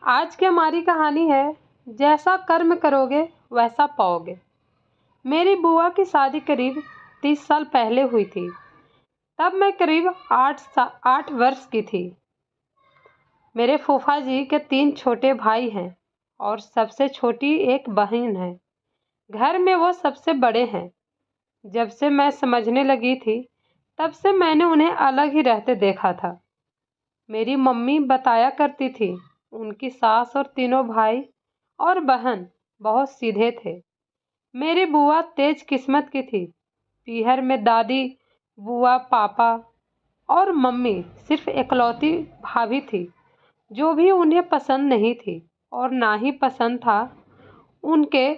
आज की हमारी कहानी है जैसा कर्म करोगे वैसा पाओगे। मेरी बुआ की शादी करीब 30 साल पहले हुई थी। तब मैं करीब 8 वर्ष की थी। मेरे फूफा जी के 3 छोटे भाई हैं और सबसे छोटी एक बहन है। घर में वो सबसे बड़े हैं। जब से मैं समझने लगी थी तब से मैंने उन्हें अलग ही रहते देखा था। मेरी मम्मी बताया करती थी उनकी सास और तीनों भाई और बहन बहुत सीधे थे। मेरी बुआ तेज किस्मत की थी। पीहर में दादी, बुआ, पापा और मम्मी सिर्फ इकलौती भाभी थी जो भी उन्हें पसंद नहीं थी और ना ही पसंद था उनके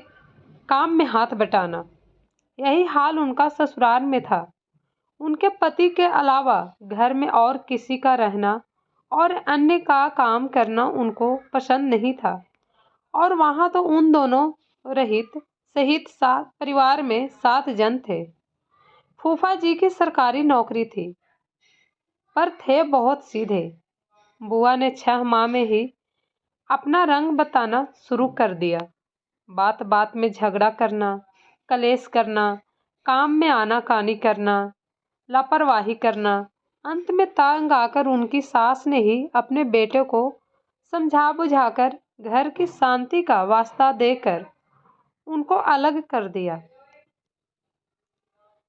काम में हाथ बटाना। यही हाल उनका ससुराल में था। उनके पति के अलावा घर में और किसी का रहना और अन्य का काम करना उनको पसंद नहीं था और वहाँ तो उन दोनों रहित सहित 7 परिवार में 7 जन थे। फूफा जी की सरकारी नौकरी थी पर थे बहुत सीधे। बुआ ने 6 माह में ही अपना रंग बताना शुरू कर दिया। बात बात में झगड़ा करना, कलेश करना, काम में आनाकानी करना, लापरवाही करना। अंत में तंग आकर उनकी सास ने ही अपने बेटे को समझा बुझाकर घर की शांति का वास्ता देकर उनको अलग कर दिया।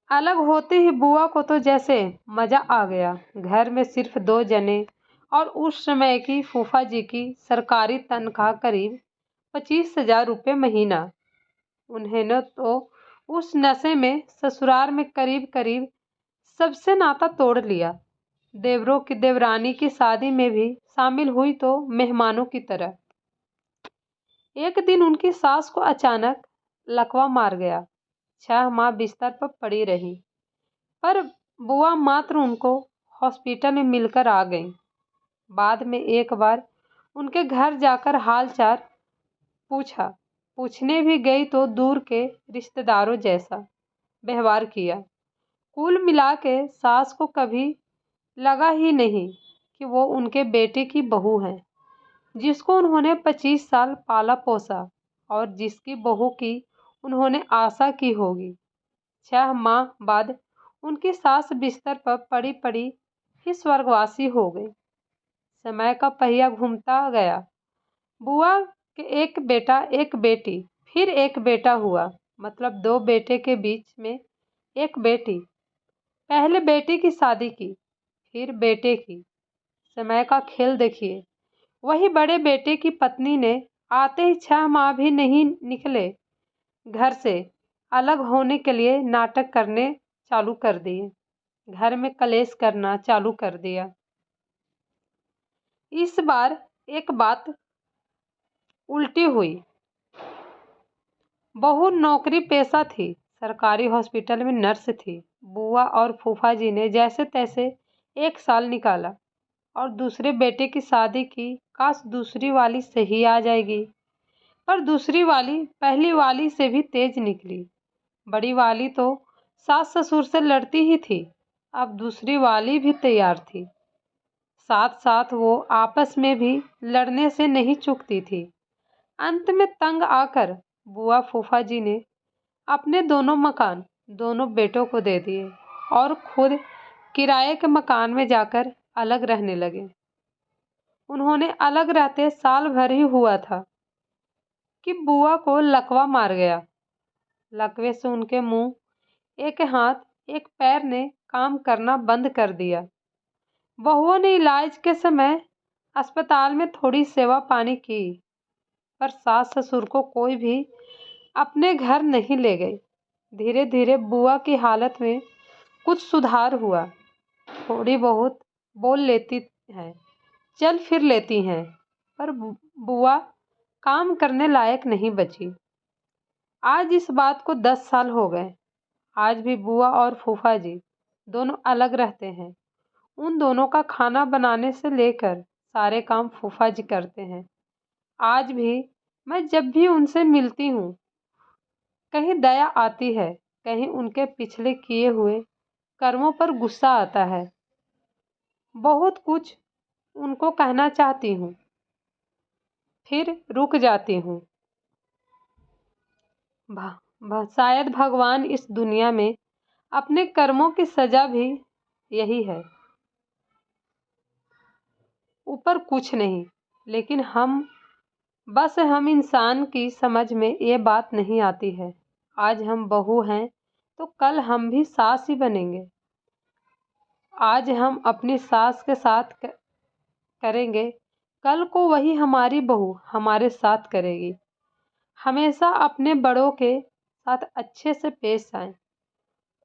अलग होते ही बुआ को तो जैसे मजा आ गया। घर में सिर्फ 2 जने और उस समय की फूफा जी की सरकारी तनख्वाह करीब 25,000 रुपये महीना। उन्होंने तो उस नशे में ससुराल में करीब करीब सबसे नाता तोड़ लिया। देवरों की देवरानी की शादी में भी शामिल हुई तो मेहमानों की तरह। एक दिन उनकी सास को अचानक लकवा मार गया। 6 माह बिस्तर पर पड़ी रही पर बुआ मात्र उनको हॉस्पिटल में मिलकर आ गई। बाद में एक बार उनके घर जाकर हाल चाल पूछा। पूछने भी गई तो दूर के रिश्तेदारों जैसा व्यवहार किया। कुल मिला के सास को कभी लगा ही नहीं कि वो उनके बेटे की बहू है जिसको उन्होंने 25 साल पाला पोसा और जिसकी बहू की उन्होंने आशा की होगी। 6 माह बाद उनकी सास बिस्तर पर पड़ी पड़ी ही स्वर्गवासी हो गई। समय का पहिया घूमता गया। बुआ के एक बेटा एक बेटी, फिर एक बेटा हुआ, मतलब 2 बेटे के बीच में एक बेटी। पहले बेटी की शादी की, फिर बेटे की। समय का खेल देखिए। वही बड़े बेटे की पत्नी ने आते ही 6 माह भी नहीं निकले घर से अलग होने के लिए नाटक करने चालू कर दिए। घर में कलेश करना चालू कर दिया। इस बार एक बात उल्टी हुई। बहू नौकरी पेशा थी, सरकारी हॉस्पिटल में नर्स थी। बुआ और फूफा जी ने जैसे तैसे 1 साल निकाला और दूसरे बेटे की शादी की। काश दूसरी वाली सही आ जाएगी, पर दूसरी वाली पहली वाली से भी तेज निकली। बड़ी वाली तो सास ससुर से लड़ती ही थी, अब दूसरी वाली भी तैयार थी। साथ साथ वो आपस में भी लड़ने से नहीं चूकती थी। अंत में तंग आकर बुआ फूफा जी ने अपने दोनों मकान दोनों बेटों को दे दिए और खुद किराए के मकान में जाकर अलग रहने लगे। उन्होंने अलग रहते साल भर ही हुआ था कि बुआ को लकवा मार गया। लकवे से उनके मुंह, एक हाथ, एक पैर ने काम करना बंद कर दिया। बहुओं ने इलाज के समय अस्पताल में थोड़ी सेवा पानी की, पर सास ससुर को कोई भी अपने घर नहीं ले गए। धीरे धीरे बुआ की हालत में कुछ सुधार हुआ। थोड़ी बहुत बोल लेती है, चल फिर लेती हैं, पर बुआ काम करने लायक नहीं बची। आज इस बात को 10 साल हो गए। आज भी बुआ और फूफा जी दोनों अलग रहते हैं। उन दोनों का खाना बनाने से लेकर सारे काम फूफा जी करते हैं। आज भी मैं जब भी उनसे मिलती हूँ, कहीं दया आती है, कहीं उनके पिछले किए हुए कर्मों पर गुस्सा आता है। बहुत कुछ उनको कहना चाहती हूँ, फिर रुक जाती हूँ। शायद भगवान इस दुनिया में अपने कर्मों की सजा भी यही है। ऊपर कुछ नहीं, लेकिन हम इंसान की समझ में ये बात नहीं आती है। आज हम बहू हैं तो कल हम भी सास ही बनेंगे। आज हम अपनी सास के साथ करेंगे, कल को वही हमारी बहू हमारे साथ करेगी। हमेशा अपने बड़ों के साथ अच्छे से पेश आएं।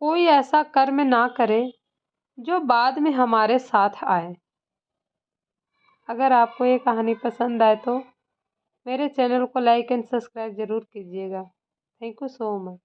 कोई ऐसा कर्म ना करे जो बाद में हमारे साथ आए। अगर आपको ये कहानी पसंद आए तो मेरे चैनल को लाइक एंड सब्सक्राइब ज़रूर कीजिएगा। Thank you so much.